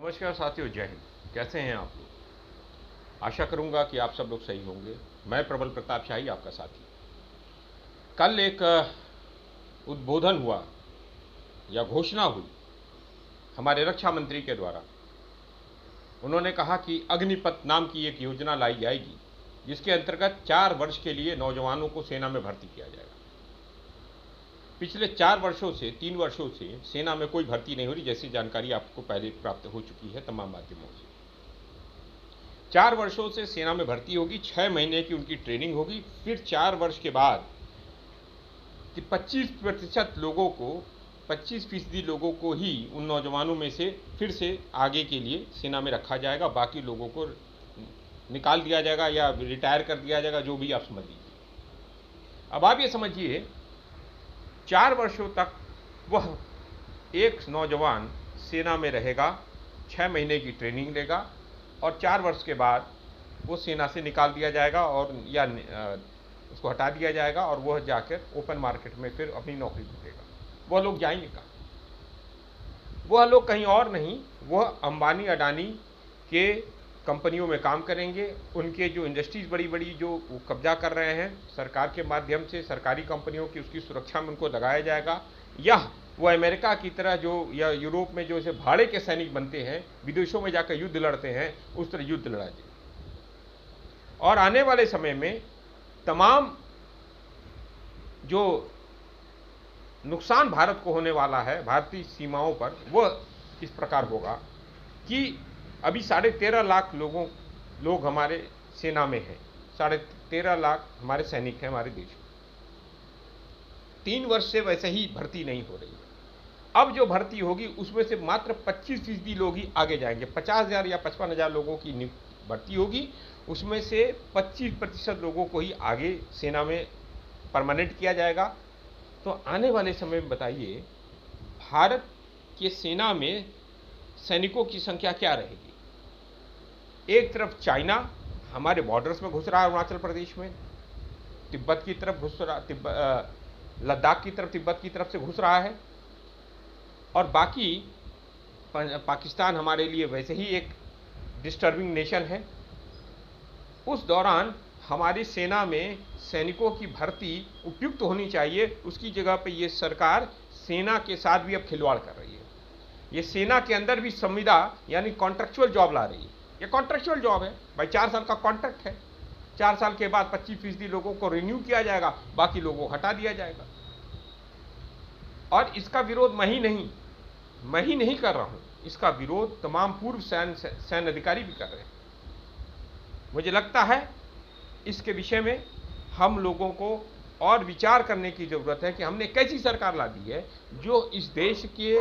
नमस्कार साथियों, जय हिंद। कैसे हैं आप लोग? आशा करूंगा कि आप सब लोग सही होंगे। मैं प्रबल प्रताप शाही, आपका साथी। कल एक उद्बोधन हुआ या घोषणा हुई हमारे रक्षा मंत्री के द्वारा। उन्होंने कहा कि अग्निपथ नाम की एक योजना लाई जाएगी जिसके अंतर्गत 4 वर्ष के लिए नौजवानों को सेना में भर्ती किया जाएगा। पिछले 4 वर्षों से 3 वर्षों से सेना में कोई भर्ती नहीं हो रही, जैसी जानकारी आपको पहले प्राप्त हो चुकी है तमाम माध्यमों से। 4 वर्षों से सेना में भर्ती होगी, 6 महीने की उनकी ट्रेनिंग होगी, फिर 4 वर्ष के बाद 25% लोगों को 25% लोगों को ही उन नौजवानों में से फिर से आगे के लिए सेना में रखा जाएगा। बाकी लोगों को निकाल दिया जाएगा या रिटायर कर दिया जाएगा, जो भी आप समझ लीजिए। अब आप ये समझिए, 4 वर्षों तक वह एक नौजवान सेना में रहेगा, 6 महीने की ट्रेनिंग लेगा और 4 वर्ष के बाद वो सेना से निकाल दिया जाएगा और या उसको हटा दिया जाएगा और वह जाकर ओपन मार्केट में फिर अपनी नौकरी ढूंढेगा। वह लोग जाएंगे कहाँ? वह लोग कहीं और नहीं, वह अंबानी अडानी के कंपनियों में काम करेंगे। उनके जो इंडस्ट्रीज बड़ी बड़ी जो वो कब्जा कर रहे हैं सरकार के माध्यम से, सरकारी कंपनियों की उसकी सुरक्षा में उनको लगाया जाएगा। या वो अमेरिका की तरह जो या यूरोप में जो ऐसे भाड़े के सैनिक बनते हैं, विदेशों में जाकर युद्ध लड़ते हैं, उस तरह युद्ध लड़ा जाए। और आने वाले समय में तमाम जो नुकसान भारत को होने वाला है भारतीय सीमाओं पर, वह इस प्रकार होगा कि अभी 13.5 लाख लोग हमारे सेना में हैं। 13.5 लाख हमारे सैनिक हैं हमारे देश में। 3 वर्ष से वैसे ही भर्ती नहीं हो रही है। अब जो भर्ती होगी उसमें से मात्र 25% लोग ही आगे जाएंगे। 50,000 या 55,000 लोगों की भर्ती होगी, उसमें से 25% लोगों को ही आगे सेना में परमानेंट किया जाएगा। तो आने वाले समय में बताइए, भारत के सेना में सैनिकों की संख्या क्या रहेगी? एक तरफ चाइना हमारे बॉर्डर्स में घुस रहा है, अरुणाचल प्रदेश में, तिब्बत की तरफ घुस रहा, लद्दाख की तरफ तिब्बत की तरफ से घुस रहा है, और बाकी पाकिस्तान हमारे लिए वैसे ही एक डिस्टर्बिंग नेशन है। उस दौरान हमारी सेना में सैनिकों की भर्ती उपयुक्त होनी चाहिए, उसकी जगह पे ये सरकार सेना के साथ भी अब खिलवाड़ कर रही है। ये सेना के अंदर भी संविदा यानी कॉन्ट्रेक्चुअल जॉब ला रही है। ये कॉन्ट्रेक्चुअल जॉब है भाई, 4 साल का कॉन्ट्रैक्ट है। 4 साल के बाद 25% लोगों को रिन्यू किया जाएगा, बाकी लोगों को हटा दिया जाएगा। और इसका विरोध मैं ही नहीं कर रहा हूं, इसका विरोध तमाम पूर्व सैन्य अधिकारी भी कर रहे हैं। मुझे लगता है इसके विषय में हम लोगों को और विचार करने की जरूरत है कि हमने कैसी सरकार ला दी है जो इस देश के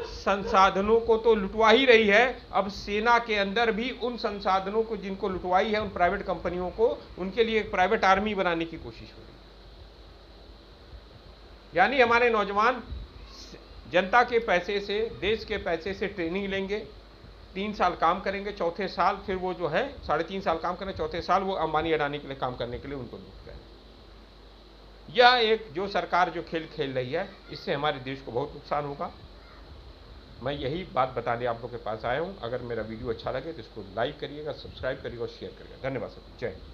संसाधनों को तो लुटवा ही रही है, अब सेना के अंदर भी उन संसाधनों को जिनको लुटवाई है, उन प्राइवेट कंपनियों को, उनके लिए एक प्राइवेट आर्मी बनाने की कोशिश हो रही है। यानी हमारे नौजवान जनता के पैसे से, देश के पैसे से ट्रेनिंग लेंगे, 3 साल काम करेंगे, चौथे साल फिर वो जो है 3.5 साल काम करें, चौथे साल वो अंबानी अडानी के लिए काम करने के लिए उनको नियुक्त करें। यह एक जो सरकार जो खेल खेल रही है, इससे हमारे देश को बहुत नुकसान होगा। मैं यही बात बताने आप लोगों के पास आया हूं। अगर मेरा वीडियो अच्छा लगे तो इसको लाइक करिएगा, सब्सक्राइब करिएगा और शेयर करिएगा। धन्यवाद सर। जय हिंद।